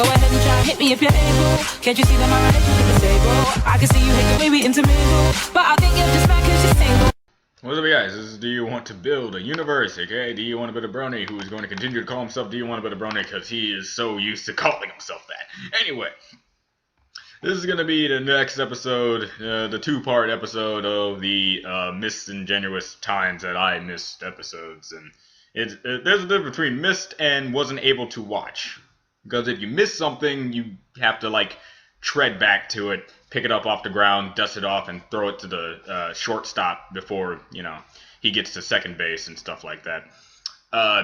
Go ahead and try hit me if you're able. Can't you see that my relationship is stable? I can see you hate the way we intermingle, but I think you're just mad cause you're single. What's up, guys? This is Do You Want to Build a Universe, aka Do You Want to Build a Brony, who is going to continue to call himself Do You Want to Build a Brony because he is so used to calling himself that. Anyway, this is going to be the next episode, the two-part episode of the misingenuous times that I missed episodes. And there's a difference between missed and wasn't able to watch. Because if you miss something, you have to, like, tread back to it, pick it up off the ground, dust it off, and throw it to the shortstop before, you know, he gets to second base and stuff like that.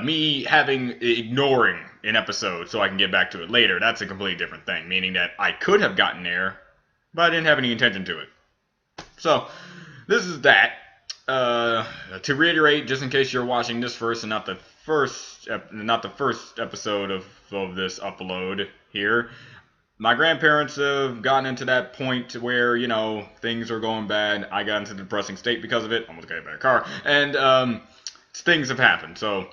Me ignoring an episode so I can get back to it later, that's a completely different thing, meaning that I could have gotten there, but I didn't have any intention to it. So, this is that. To reiterate, just in case you're watching this first and not the first episode of this upload here, my grandparents have gotten into that point where, you know, things are going bad. I got into a depressing state because of it. Almost got hit by a car. And things have happened. So,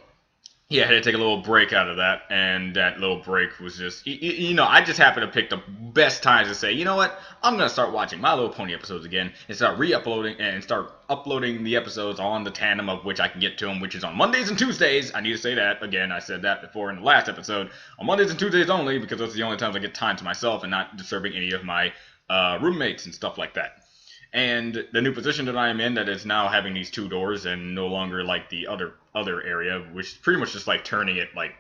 yeah, I had to take a little break out of that. And that little break was just, you know, I just happened to pick the best times to say, you know what? I'm going to start watching My Little Pony episodes again and start re-uploading and start uploading the episodes on the tandem of which I can get to them, which is on Mondays and Tuesdays. I need to say that. Again, I said that before in the last episode. On Mondays and Tuesdays only, because those are the only times I get time to myself and not disturbing any of my roommates and stuff like that. And the new position that I am in, that is now having these two doors and no longer like the other area, which is pretty much just like turning it like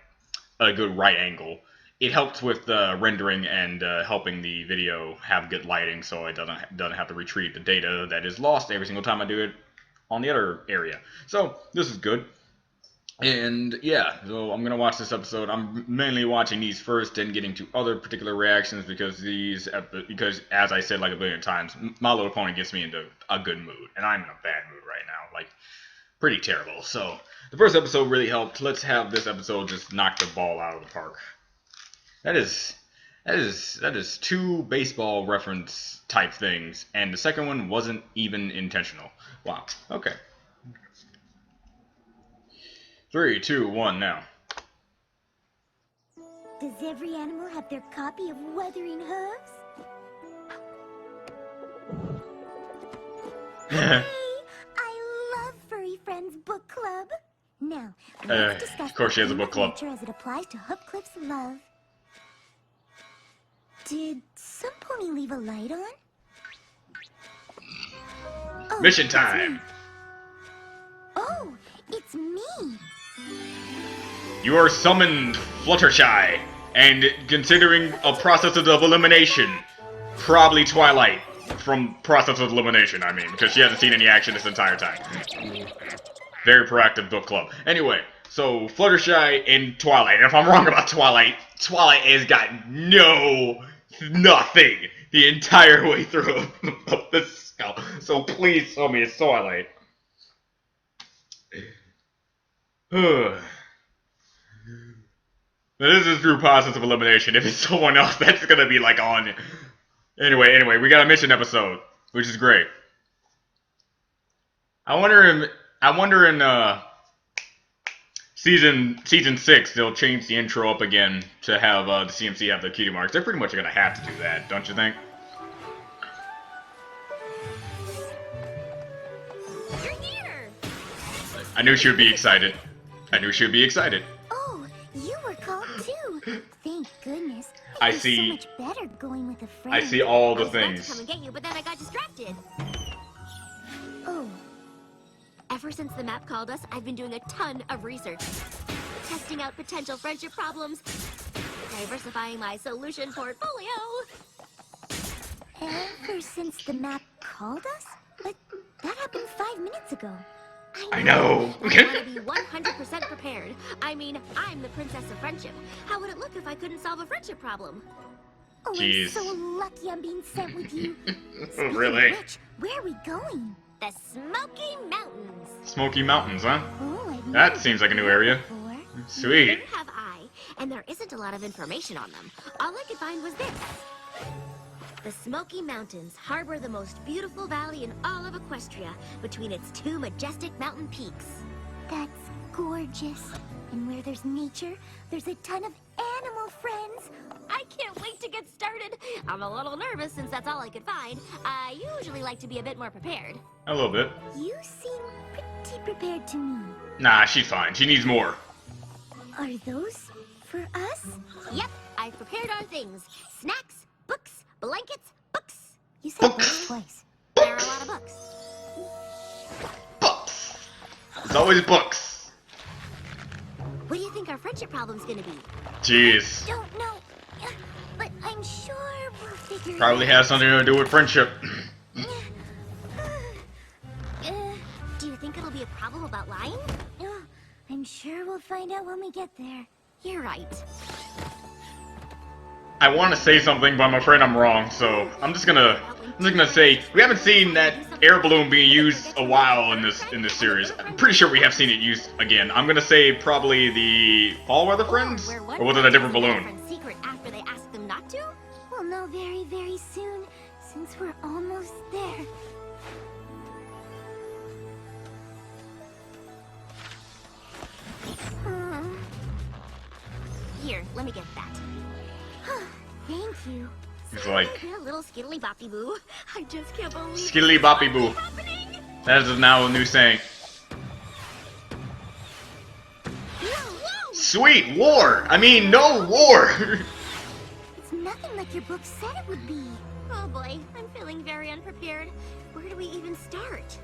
a good right angle. It helps with rendering and helping the video have good lighting, so it doesn't have to retrieve the data that is lost every single time I do it on the other area. So this is good. And yeah, so I'm gonna watch this episode. I'm mainly watching these first and getting to other particular reactions because as I said like a billion times, My Little Pony gets me into a good mood, and I'm in a bad mood right now, like pretty terrible. So the first episode really helped. Let's have this episode just knock the ball out of the park. That is two baseball reference type things, and the second one wasn't even intentional. Wow. Okay. 3, 2, 1, now. Does every animal have their copy of Wuthering Hooves? Hey, I love Furry Friends Book Club. Now, let's discuss of course she has a book club. nature as it applies to Hoofcliff's love. Did some pony leave a light on? Oh, Mission time. Oh, it's me. You are summoned, Fluttershy, and considering a process of elimination, probably Twilight from process of elimination, I mean, because she hasn't seen any action this entire time. Very proactive book club. Anyway, so Fluttershy and Twilight. And if I'm wrong about Twilight, Twilight has got nothing the entire way through of the skull. So please tell me it's Twilight. This is through process of elimination. If it's someone else, that's gonna be like on. Anyway, we got a mission episode, which is great. I wonder in season 6 they'll change the intro up again to have the CMC have the cutie marks. They're pretty much gonna have to do that, don't you think? You're here. I knew she would be excited. Oh, you were called too. Thank goodness. I It's see. So much better going with a friend. I see all the I was about to things. come and get you, but then I got distracted. Oh, Ever since the map called us, I've been doing a ton of research. Testing out potential friendship problems. Diversifying my solution portfolio. ever since the map called us? But that happened 5 minutes ago. I know. I want to be 100% prepared. I mean, I'm the princess of friendship. How would it look if I couldn't solve a friendship problem? Oh, Jeez. I'm so lucky I'm being sent with you. Speaking Really? of which, where are we going? The Smoky Mountains. Smoky Mountains, huh? Oh, I've That never seems like a new been area. before. Sweet. Neither have I, and there isn't a lot of information on them. All I could find was this. The Smoky Mountains harbor the most beautiful valley in all of Equestria between its two majestic mountain peaks. That's gorgeous. And where there's nature, there's a ton of animal friends. I can't to get started. I'm a little nervous since that's all I could find. I usually like to be a bit more prepared. A little bit. You seem pretty prepared to me. Nah, she's fine. She needs more. Are those for us? Yep, I've prepared our things. Snacks, books, blankets, books. You said Books. books twice. There are a lot of books. Books. It's always books. What do you think our friendship problem's gonna be? Jeez. Don't know, but I'm sure we'll figure Probably it out. has something to do with friendship. Do you think it'll be a problem about lying? I'm sure we'll find out when we get there. You're right. I want to say something, but I'm afraid I'm wrong. So I'm just gonna say we haven't seen that air balloon being used a while in this series. I'm pretty sure we have seen it used again. I'm gonna say probably the Fall Weather Friends, or was it a different balloon? Secret after they asked them not to? We'll know very, very soon, since we're almost there. Here, let me get that. Thank you. He's like, A little skiddly boppy boo. I just can't believe skiddly boppy boo. happening. That is now a new saying. Whoa! Sweet war. I mean, no war. It's nothing like your book said it would be. Oh boy, I'm feeling very unprepared. Where do we even start?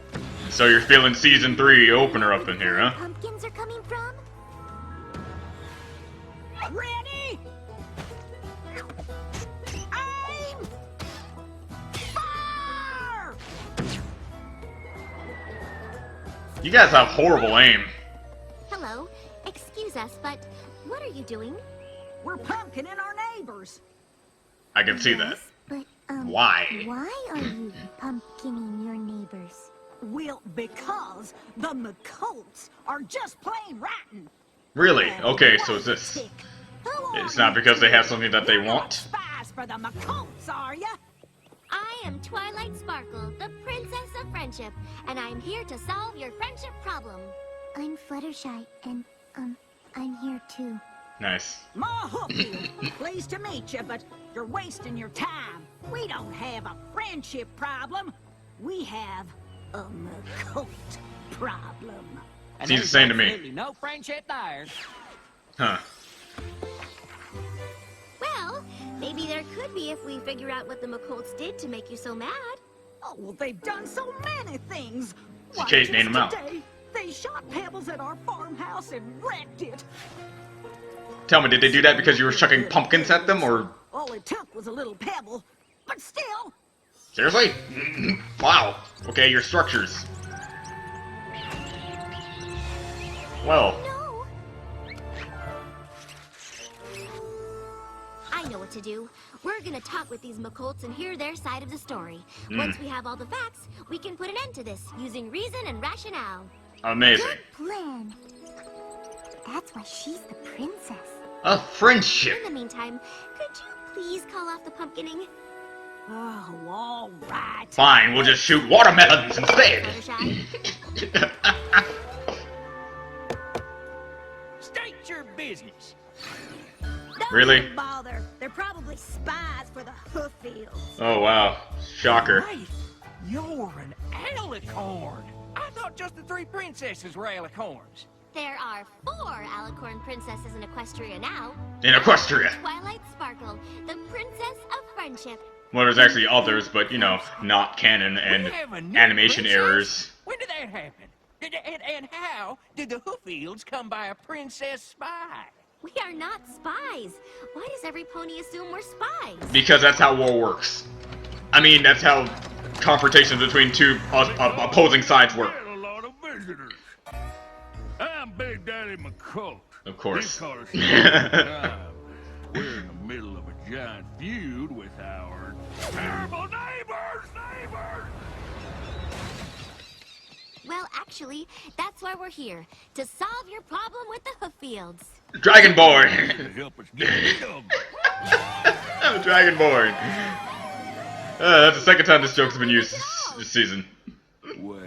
So you're feeling season 3 opener up in here, huh? Pumpkins are coming from? Ready? Aim! Fire! You guys have horrible aim. Hello, excuse us, but what are you doing? We're pumpkining our neighbors. I can see that. Yes, but, Why? Why are you pumpkining your neighbors? Well, because the McColts are just plain rotten. Really? Okay, so it's this. Sick. Who It's are not you because they have two? something that they You're not want. Spies for the McColts, are ya? I am Twilight Sparkle, the Princess of Friendship, and I'm here to solve your friendship problem. I'm Fluttershy, and, I'm here too. Nice. Ma Hooffield, pleased to meet you, but you're wasting your time. We don't have a friendship problem. We have a McColt problem. And Seems the there's same to me. absolutely no friendship there. Huh. Well, maybe there could be if we figure out what the McColts did to make you so mad. Oh, well, they've done so many things. Why, Kate, just name 'em out. today, they shot pebbles at our farmhouse and wrecked it. Tell me, did they do that because you were chucking pumpkins at them, or... All it took was a little pebble, but still. Seriously? Wow. Okay, your structures. Well, No. I know what to do. We're gonna talk with these McColts and hear their side of the story. Once we have all the facts, we can put an end to this using reason and rationale. amazing. Good plan. That's why she's the princess. A friendship. In the meantime, could you please call off the pumpkining? Oh, all right. Fine, we'll just shoot watermelons instead. Fluttershy? State your business. Don't Really? even bother. They're probably spies for the Hooffields. Oh, wow. Shocker. Wait, you're an alicorn. I thought just the 3 princesses were alicorns. There are 4 alicorn princesses in Equestria now. In Equestria. Twilight Sparkle, the princess of friendship. Well, there's actually others, but, you know, not canon and We have a new animation princess? errors. When did that happen? And how did the Hooffields come by a princess spy? We are not spies. Why does every pony assume we're spies? Because that's how war works. I mean, that's how confrontations between two opposing sides work. Had a lot of visitors. I'm Big Daddy McColt. Of course. He caught us at the time. We're in the middle of a giant feud with our terrible neighbors. Well, actually, that's why we're here. To solve your problem with the Hooffields. Dragonborn. To help us get rid of them. Dragonborn. That's the second time this joke's been used this season. Well,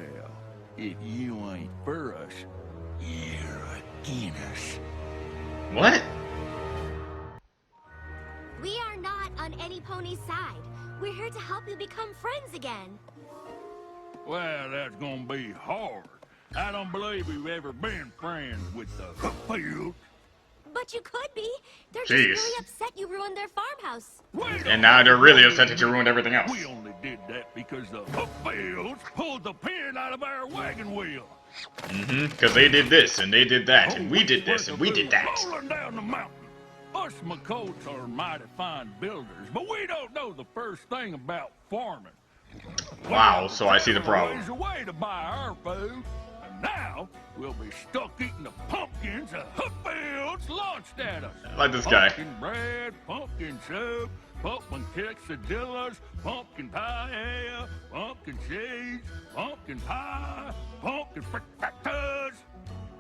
if you ain't for us, you're against us. What? We are not on any pony's side. We're here to help you become friends again. Well, that's gonna be hard. I don't believe we've ever been friends with the Hooffields. But you could be. They're Jeez. just really upset you ruined their farmhouse. And now they're really upset that you ruined everything else. We only did that because the Hooffields pulled the pin out of our wagon wheel. Because they did this, and they did that, and we did this, and we did that. Rolling down the mountain. Us McColts are mighty fine builders, but we don't know the first thing about farming. Wow, so I see the problem. There's a way to buy our food, and now we'll be stuck eating the pumpkins the Hooffields launched at us. I like this guy. Pumpkin bread, pumpkin soup, pumpkin quesadillas, pumpkin paella, pumpkin cheese, pumpkin pie, pumpkin frittatas.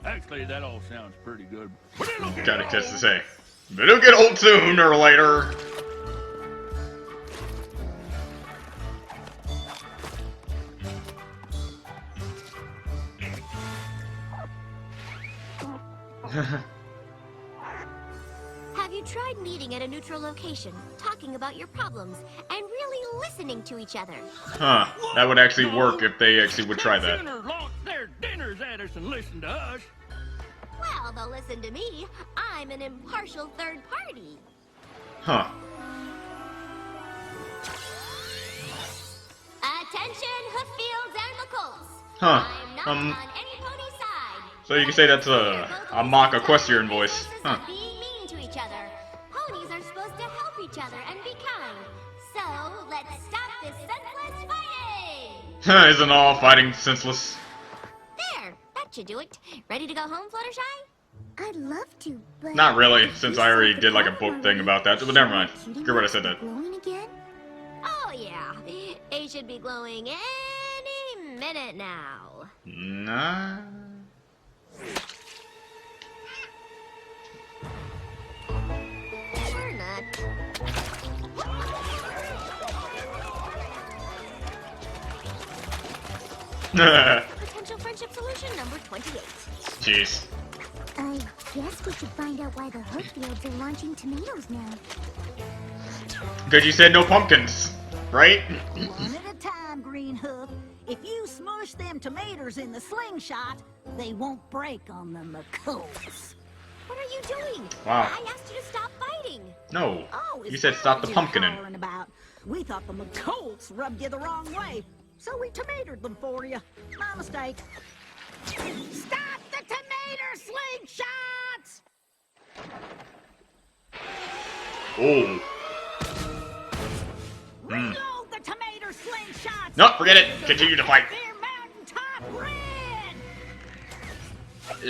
Actually, that all sounds pretty good. But it'll get Gotta old. catch to say. But it'll get old sooner or later. Have you tried meeting at a neutral location, talking about your problems, and really listening to each other? Huh. That would actually work if they actually would try that. Sooner launch their dinners at us and listen to us. Well, they'll listen to me. I'm an impartial third party. Huh. Attention, Hooffields and McColts. Huh. I'm not on any pony's side. So you can say that's a mock equestrian voice. Huh. Being mean to each other. Ponies are supposed to help each other and be kind. So let's stop this senseless fighting. Isn't all fighting senseless? There, that should do it. Ready to go home, Fluttershy? I'd love to, but... Not really, since I already did like a book thing about that. But never mind. Good what I said that. Glowing again? Oh yeah, they should be glowing any minute now. Nah. Or not. Potential friendship solution number 28. Jeez. I guess we should find out why the Hooffields are launching tomatoes now. Because you said no pumpkins, right? One at a time, Green Hoof. If you smush them tomatoes in the slingshot, they won't break on the McColts. What are you doing? Wow. I asked you to stop fighting. No. Oh, You is said that stop what the you're pumpkinin. hollering about? We thought the McColts rubbed you the wrong way, so we tomatoed them for you. My mistake. Stop the tomato slingshots! Oh. Reload the tomato slingshots! No, forget it. Continue to fight. They're mountaintop red!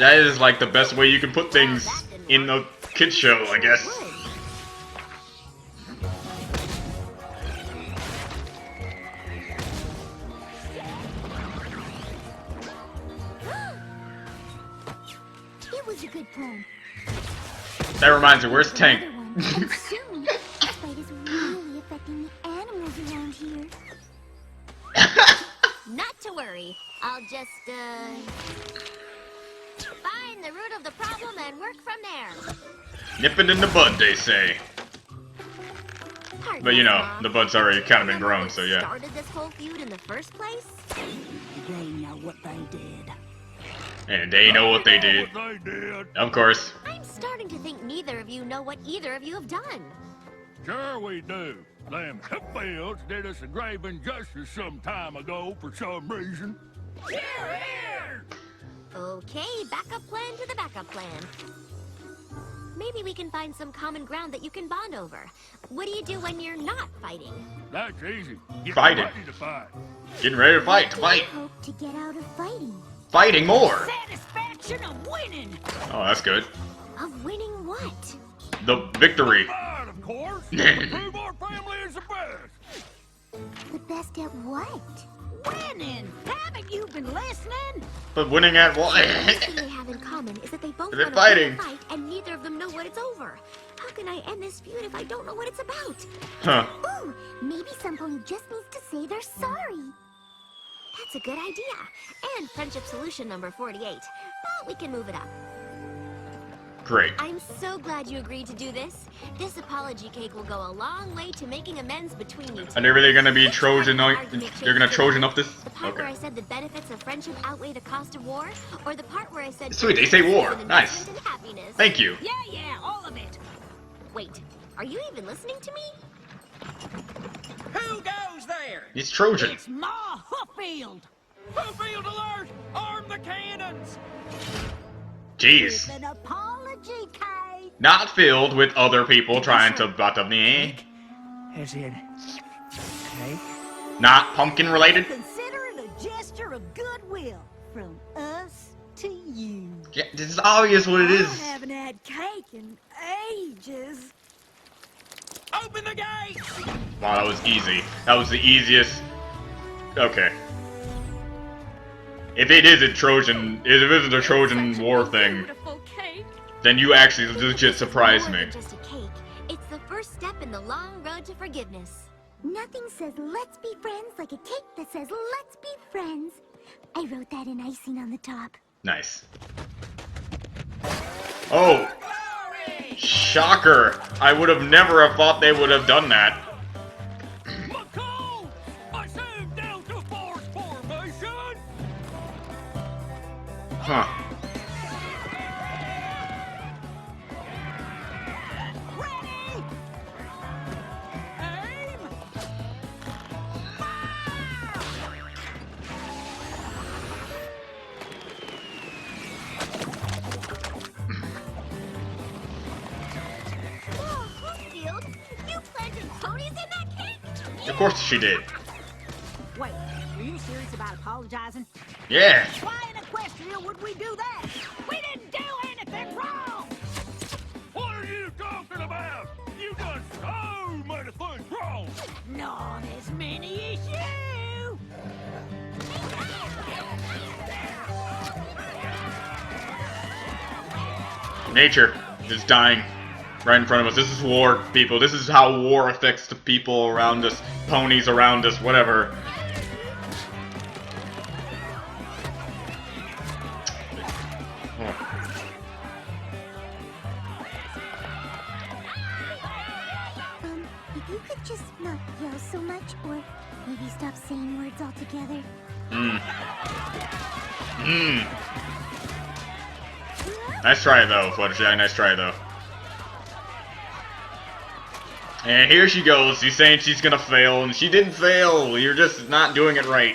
That is like the best way you can put things in the kids show, I guess. It was a good plan. That reminds me, where's Tank? Another one. And soon, this fight is really affecting the animals around here. Not to worry. I'll just, find the root of the problem and work from there. Nip it in the bud, they say. Pardon But you us, know, Mom. the bud's already kind of been Remember grown, what so yeah. started this whole feud in the first place? They know what they did. And they know what they did. What they did. Of course. I'm starting to think neither of you know what either of you have done. Sure we do. Them Hooffields did us a grave injustice some time ago for some reason. Here, here! Okay, backup plan to the backup plan. Maybe we can find some common ground that you can bond over. What do you do when you're not fighting? That's easy. Get Fighting. ready to fight. Getting ready to fight, What do you fight. hope to get out of fighting? Fighting more. Satisfaction of winning! Oh, that's good. Of winning what? The victory. Fight, of course. Prove our family is the best. The best at what? Winning! Haven't you been listening? But winning at what? The thing they have in common is that they both They're want fighting. to fight, and neither of them know what it's over. How can I end this feud if I don't know what it's about? Huh. Ooh, maybe some pony just needs to say they're sorry. That's a good idea. And friendship solution number 48. But we can move it up. Great. I'm so glad you agreed to do this. This apology cake will go a long way to making amends between you two. Are they really gonna be Which Trojan? part of the argument They're gonna shaped Trojan it? up this? The part where I Okay. said the benefits of friendship outweigh the cost of war, or the part where I said Sweet, they say war. is an Nice. investment in happiness? Thank you. Yeah, all of it. Wait, are you even listening to me? Who goes there? It's Trojan. It's Ma Hooffield. Hooffield alert! Arm the cannons! Jeez. With an apology cake. Not filled with other people trying to butter me. As in, cake? Not pumpkin related. Consider it a gesture of goodwill from us to you. Yeah, this is obvious what it I is. haven't had cake in ages. Open the gates! Wow, that was easy. That was the easiest. Okay. If it isn't Trojan, if it isn't a Trojan War thing, Beautiful cake. then you actually legit surprised More me. than just a cake. It's the first step in the long road to forgiveness. Nothing says let's be friends like a cake that says let's be friends. I wrote that in icing on the top. Nice. Oh, shocker! I would have never have thought they would have done that. McColts! I said down to force formation! Huh. Ready? Aim! Oh, Hooffield, you planted ponies in that cake? Of course she did. Wait, are you serious about apologizing? Yeah. Why in Equestria would we do that? We didn't do anything wrong! What are you talking about? You done so many things wrong! Not as many as you! Nature is dying right in front of us. This is war, people. This is how war affects the people around us, ponies around us, whatever. If you could just not yell so much, or maybe stop saying words altogether. Nice try though, Fluttershy. Nice try though. And here she goes. She's saying she's gonna fail, and she didn't fail. You're just not doing it right.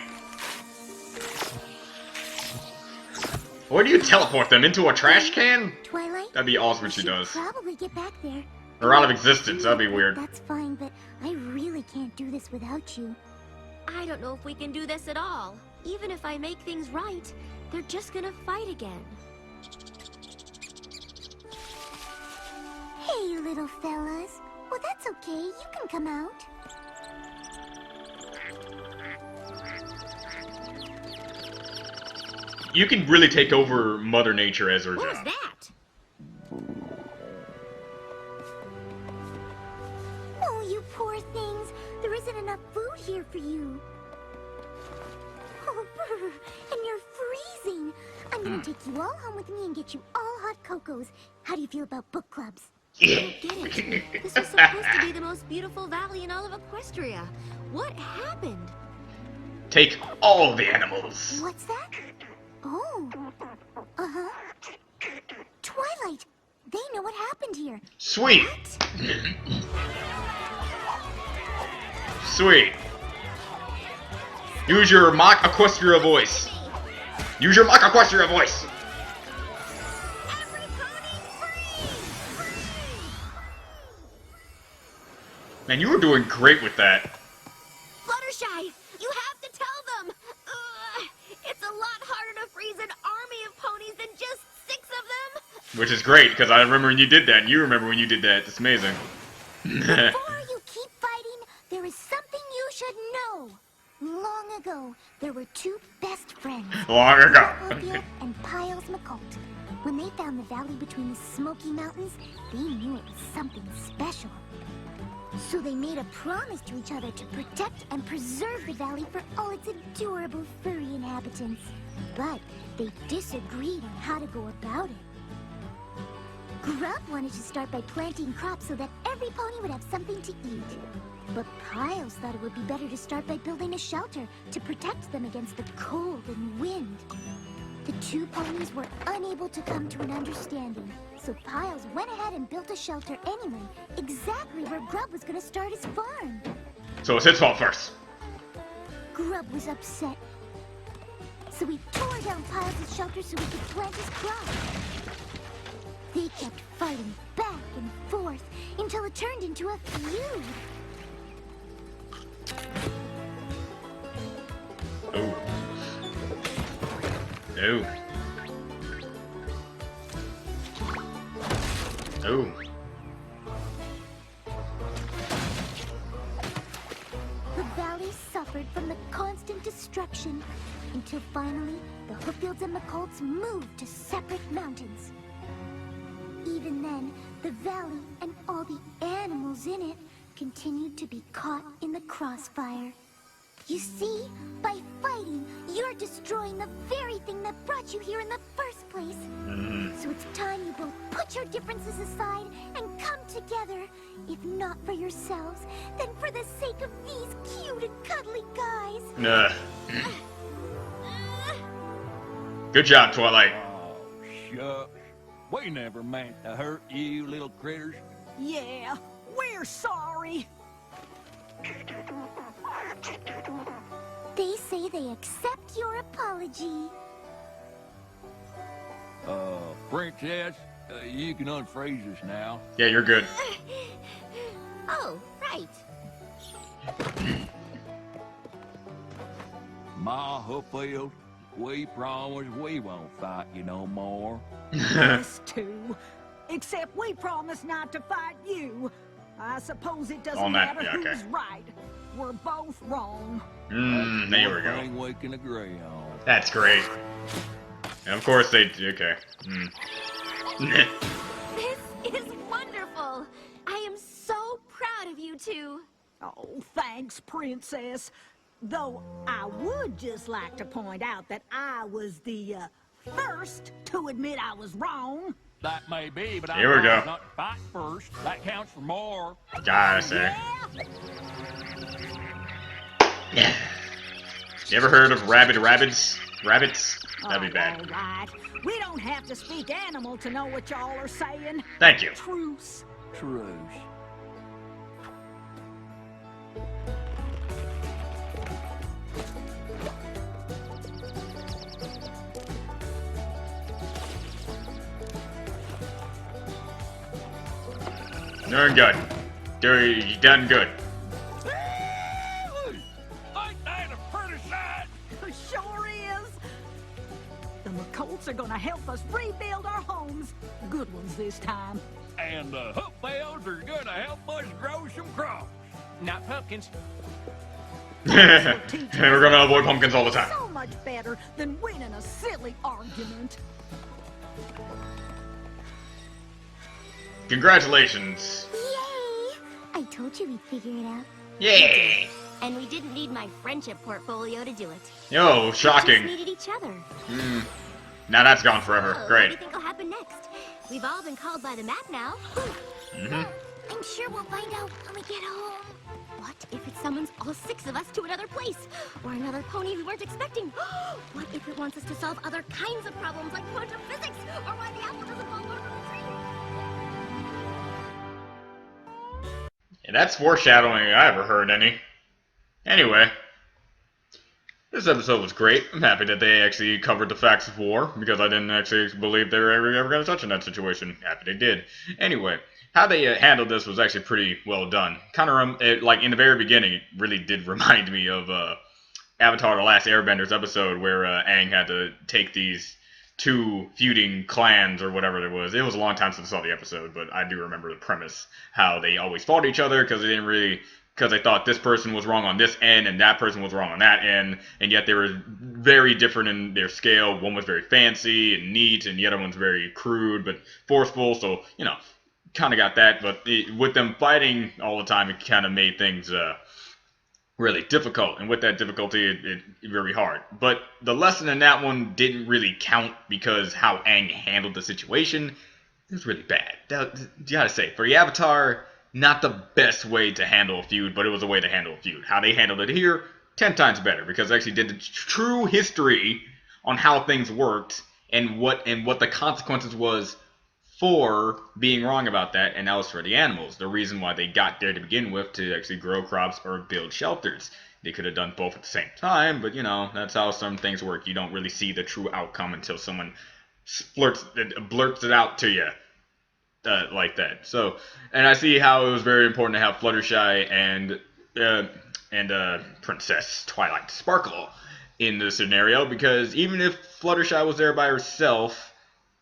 Where do you teleport them? Into a trash can? Twilight? That'd be awesome we if she should does. probably get back there. Or out of existence. That'd be weird. That's fine, but I really can't do this without you. I don't know if we can do this at all. Even if I make things right, they're just gonna fight again. Hey, little fellas. Well, that's okay. You can come out. You can really take over Mother Nature as her What was job. that? Oh, you poor things. There isn't enough food here for you. Oh, and you're freezing. I'm gonna take you all home with me and get you all hot cocos. How do you feel about book clubs? I don't get it. This was supposed to be the most beautiful valley in all of Equestria. What happened? Take all the animals. What's that? Oh. Uh-huh. Twilight. They know what happened here. Sweet. Sweet. Use your mock Equestria voice. Use your mock Equestria voice. Every pony free! Man, you were doing great with that. Fluttershy, you have to tell them! It's a lot harder to freeze an army of ponies than just 6 of them! Which is great, because I remember when you did that, and you remember when you did that. It's amazing. Before you keep fighting, there is something you should know. Long ago, there were 2 best friends. Long ago. Hooffield and Piles McColt. When they found the valley between the Smoky Mountains, they knew it was something special. So they made a promise to each other to protect and preserve the valley for all its adorable furry inhabitants. But they disagreed on how to go about it. Grub wanted to start by planting crops so that every pony would have something to eat. But Piles thought it would be better to start by building a shelter to protect them against the cold and wind. The two ponies were unable to come to an understanding, so Piles went ahead and built a shelter anyway, exactly where Grub was going to start his farm. So it's his fault first. Grub was upset, so he tore down Piles' shelter so he could plant his crops. They kept fighting back and forth until it turned into a feud. Oh. Oh. Oh. The valley suffered from the constant destruction until finally the Hooffields and McColts moved to separate mountains. Even then, the valley and all the animals in it continued to be caught in the crossfire. You see, by fighting, you're destroying the very thing that brought you here in the first place. So it's time you both put your differences aside and come together. If not for yourselves, then for the sake of these cute and cuddly guys. Nah. Good job, Twilight. Oh, shucks. We never meant to hurt you little critters. Yeah, we're sorry. They say they accept your apology. Princess, you can unfreeze us now. Yeah, you're good. Oh, right. Ma Hooffield, we promise we won't fight you no more. Us too. Except we promise not to fight you. I suppose it doesn't On that, matter yeah, okay. who's right. We're both wrong. There we go. Thing we can agree on. That's great. And of course they, okay. This is wonderful. I am so proud of you two. Oh, thanks, Princess. Though I would just like to point out that I was the first to admit I was wrong. That may be, but Here we go. not to fight first. That counts for more. Gotta say. Yeah? You ever heard of rabbits? Rabbits? That'd be bad. All right. We don't have to speak animal to know what y'all are saying. Thank you. Truce. Truce. Doing good. You done good. Ain't that a pretty sight? Sure is. The McColts are gonna help us rebuild our homes. Good ones this time. And the Hooffields are gonna help us grow some crops. Not pumpkins. And we're gonna avoid pumpkins all the time. So much better than winning a silly argument. Congratulations. Yay! I told you we'd figure it out. Yay! And we didn't need my friendship portfolio to do it. Yo, We just shocking. needed each other. Now that's gone forever. Oh, what do Great. you think will happen next? We've all been called by the map now. I'm sure we'll find out when we get home. What if it summons all 6 of us to another place? Or another pony we weren't expecting? What if it wants us to solve other kinds of problems like quantum physics? Or why the apple doesn't fall over the tree? Yeah, that's foreshadowing I ever heard any. Anyway, this episode was great. I'm happy that they actually covered the facts of war, because I didn't actually believe they were ever going to touch on that situation. Happy they did. Anyway, how they handled this was actually pretty well done. Kind of, like, in the very beginning, it really did remind me of Avatar The Last Airbenders episode, where Aang had to take these 2 feuding clans or whatever it was. It was a long time since I saw the episode, but I do remember the premise. How they always fought each other because they thought this person was wrong on this end and that person was wrong on that end, and yet they were very different in their scale. One was very fancy and neat, and the other one's very crude but forceful, so, you know, kind of got that. But with them fighting all the time, it kind of made things really difficult, and with that difficulty, it very hard. But the lesson in that one didn't really count because how Aang handled the situation. It was really bad. You gotta say, for the Avatar, not the best way to handle a feud, but it was a way to handle a feud. How they handled it here, 10 times better, because they actually did the true history on how things worked and what the consequences was for being wrong about that, and that was for the animals. The reason why they got there to begin with, to actually grow crops or build shelters. They could have done both at the same time, but you know, that's how some things work. You don't really see the true outcome until someone blurts it out to you like that. So, and I see how it was very important to have Fluttershy and Princess Twilight Sparkle in this scenario, because even if Fluttershy was there by herself,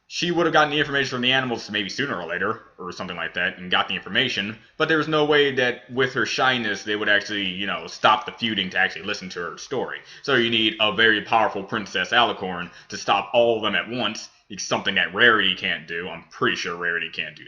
she would have gotten the information from the animals maybe sooner or later, or something like that, and got the information, but there was no way that with her shyness they would actually, you know, stop the feuding to actually listen to her story. So you need a very powerful Princess Alicorn to stop all of them at once. It's something that Rarity can't do. I'm pretty sure Rarity can't do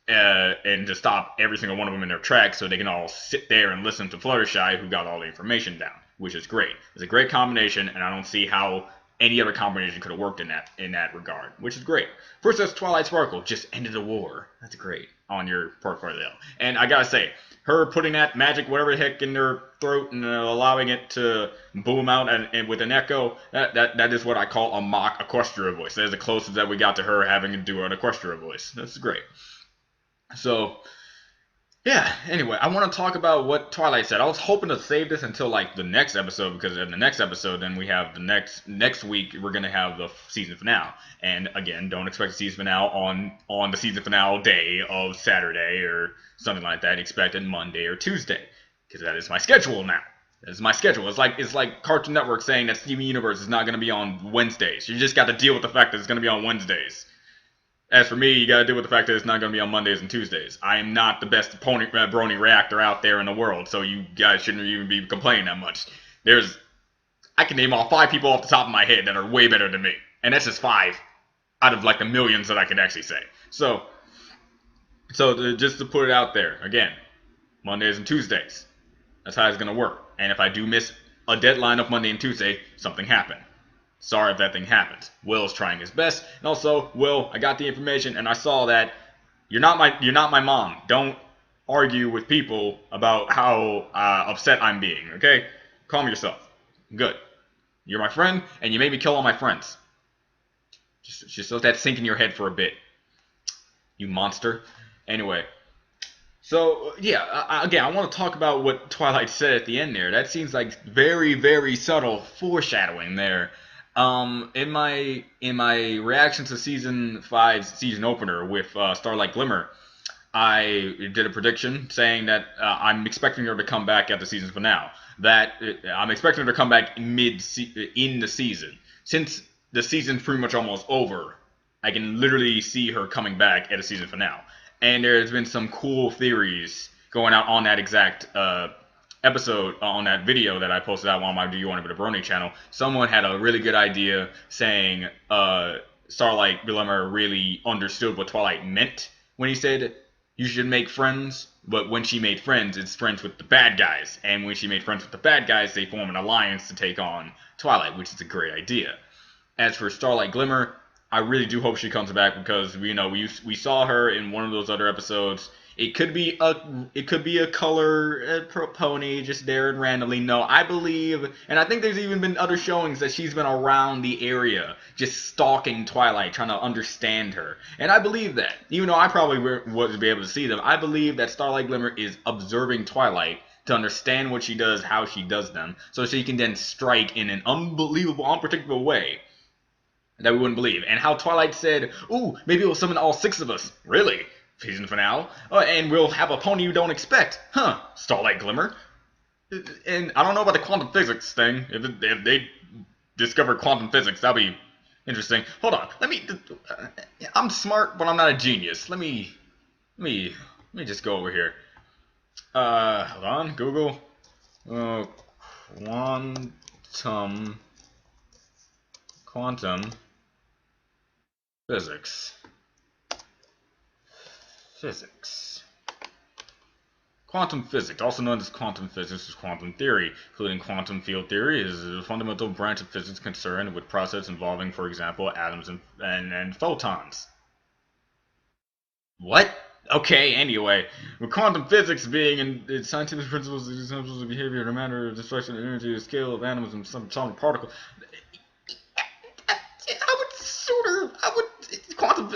that. And to stop every single one of them in their tracks so they can all sit there and listen to Fluttershy, who got all the information down, which is great. It's a great combination, and I don't see how any other combination could have worked in that regard, which is great. Princess Twilight Sparkle just ended a war. That's great on your portfolio. And I gotta say, her putting that magic, whatever the heck, in her throat and allowing it to boom out and with an echo, that is what I call a mock Equestria voice. That is the closest that we got to her having to do an Equestria voice. That's great. So, yeah, anyway, I want to talk about what Twilight said. I was hoping to save this until, like, the next episode, because in the next episode, then we have the next week, we're going to have the season finale. And, again, don't expect the season finale on the season finale day of Saturday or something like that. Expect it Monday or Tuesday, because that is my schedule now. That is my schedule. It's like Cartoon Network saying that Steven Universe is not going to be on Wednesdays. You just got to deal with the fact that it's going to be on Wednesdays. As for me, you gotta deal with the fact that it's not gonna be on Mondays and Tuesdays. I am not the best brony reactor out there in the world, so you guys shouldn't even be complaining that much. I can name all 5 people off the top of my head that are way better than me, and that's just 5 out of like the millions that I could actually say. So just to put it out there again, Mondays and Tuesdays. That's how it's gonna work. And if I do miss a deadline of Monday and Tuesday, something happened. Sorry if that thing happens. Will's trying his best. And also, Will, I got the information and I saw that you're not my mom. Don't argue with people about how upset I'm being, okay? Calm yourself. Good. You're my friend, and you made me kill all my friends. Just let that sink in your head for a bit. You monster. Anyway. So, yeah, again, I want to talk about what Twilight said at the end there. That seems like very, very subtle foreshadowing there. In my reaction to season 5's season opener with Starlight Glimmer, I did a prediction saying that I'm expecting her to come back at the season finale. I'm expecting her to come back in the season. Since the season's pretty much almost over, I can literally see her coming back at a season finale. And there's been some cool theories going out on that exact episode, on that video that I posted out on my Do You Want to Be the Brony channel. Someone had a really good idea saying Starlight Glimmer really understood what Twilight meant when he said you should make friends, but when she made friends, it's friends with the bad guys. And when she made friends with the bad guys, they form an alliance to take on Twilight, which is a great idea. As for Starlight Glimmer, I really do hope she comes back, because we saw her in one of those other episodes. It could be a color pony just there and randomly. No, I believe, and I think there's even been other showings that she's been around the area, just stalking Twilight, trying to understand her. And I believe that, even though I probably wouldn't be able to see them, I believe that Starlight Glimmer is observing Twilight to understand what she does, how she does them, so she can then strike in an unbelievable, unpredictable way that we wouldn't believe. And how Twilight said, ooh, maybe we'll summon all 6 of us. Really? Season finale? And we'll have a pony you don't expect. Huh, Starlight Glimmer. And I don't know about the quantum physics thing. If they discover quantum physics, that'll be interesting. Hold on. I'm smart, but I'm not a genius. Let me just go over here. Hold on. Google. Quantum physics. Quantum physics, also known as quantum physics, is quantum theory, including quantum field theory, is a fundamental branch of physics concerned with processes involving, for example, atoms and photons. What? Okay, anyway. With quantum physics being in its scientific principles, examples of behavior, no matter destruction of energy, the scale of atoms, and some atomic particle.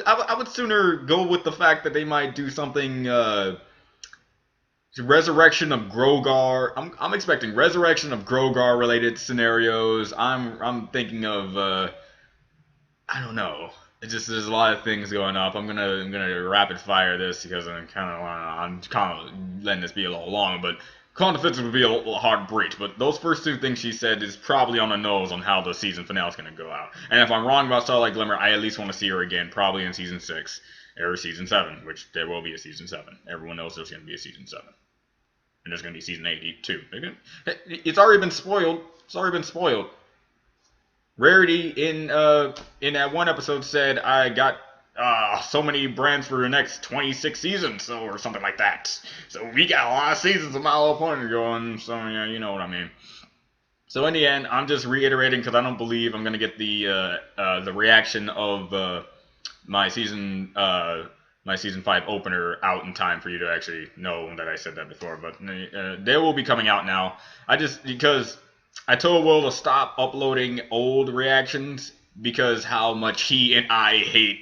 I would sooner go with the fact that they might do something, resurrection of Grogar. I'm expecting resurrection of Grogar related scenarios. I'm thinking of, I don't know. It's just there's a lot of things going up. I'm gonna rapid fire this because I'm kind of letting this be a little long, but quantum physics would be a little hard to breach. But those first two things she said is probably on the nose on how the season finale is gonna go out. And if I'm wrong about Starlight Glimmer, I at least want to see her again, probably in season 6 or season 7, which there will be a season 7. Everyone knows there's gonna be a season 7, and there's gonna be season 8 too. It's already been spoiled. It's already been spoiled. Rarity in that one episode said I got so many brands for the next 26 seasons, so or something like that. So we got a lot of seasons of My Little Pony going. So yeah, you know what I mean. So in the end, I'm just reiterating because I don't believe I'm gonna get the reaction of my season 5 opener out in time for you to actually know that I said that before. But they will be coming out now. Because I told Will to stop uploading old reactions because how much he and I hate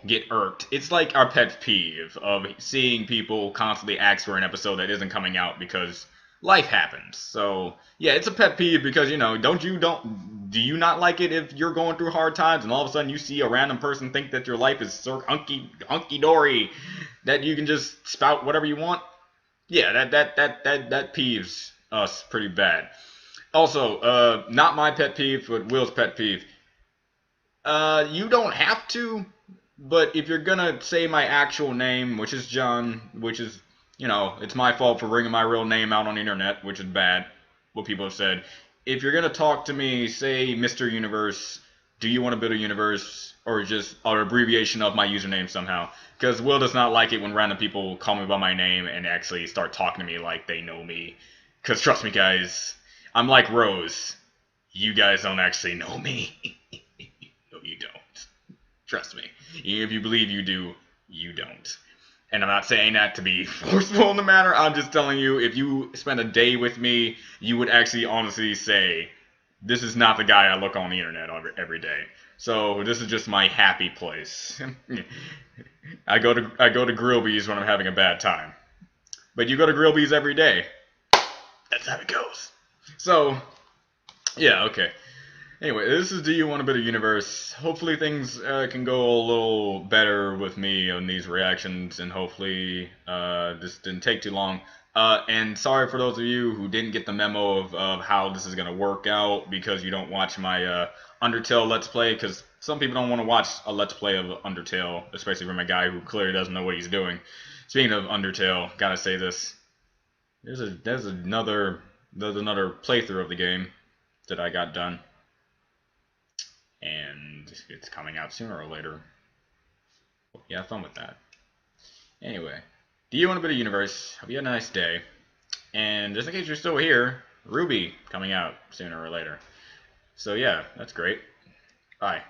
get irked. It's like our pet peeve of seeing people constantly ask for an episode that isn't coming out because life happens. So yeah, it's a pet peeve because do you not like it if you're going through hard times and all of a sudden you see a random person think that your life is so hunky dory that you can just spout whatever you want? Yeah, that peeves us pretty bad. Also, not my pet peeve, but Will's pet peeve. You don't have to, but if you're gonna say my actual name, which is John, which is, it's my fault for bringing my real name out on the internet, which is bad, what people have said. If you're gonna talk to me, say Mr. Universe, do you want to build a universe, or just an abbreviation of my username somehow? Because Will does not like it when random people call me by my name and actually start talking to me like they know me. Because trust me, guys, I'm like Rose. You guys don't actually know me. No, you don't. Trust me. Even if you believe you do, you don't. And I'm not saying that to be forceful in the matter. I'm just telling you, if you spend a day with me, you would actually honestly say, this is not the guy I look on the internet every day. So this is just my happy place. I go to Grillby's when I'm having a bad time. But you go to Grillby's every day. That's how it goes. So, yeah, okay. Anyway, this is Do You Want a Bit of Universe. Hopefully things can go a little better with me on these reactions, and hopefully this didn't take too long. And sorry for those of you who didn't get the memo of how this is going to work out because you don't watch my Undertale Let's Play, because some people don't want to watch a Let's Play of Undertale, especially from a guy who clearly doesn't know what he's doing. Speaking of Undertale, gotta say this. There's another playthrough of the game that I got done, and it's coming out sooner or later. Yeah, have fun with that. Anyway, do you want a bit of universe? Hope you had a nice day. And just in case you're still here, Ruby coming out sooner or later. So yeah, that's great. Bye.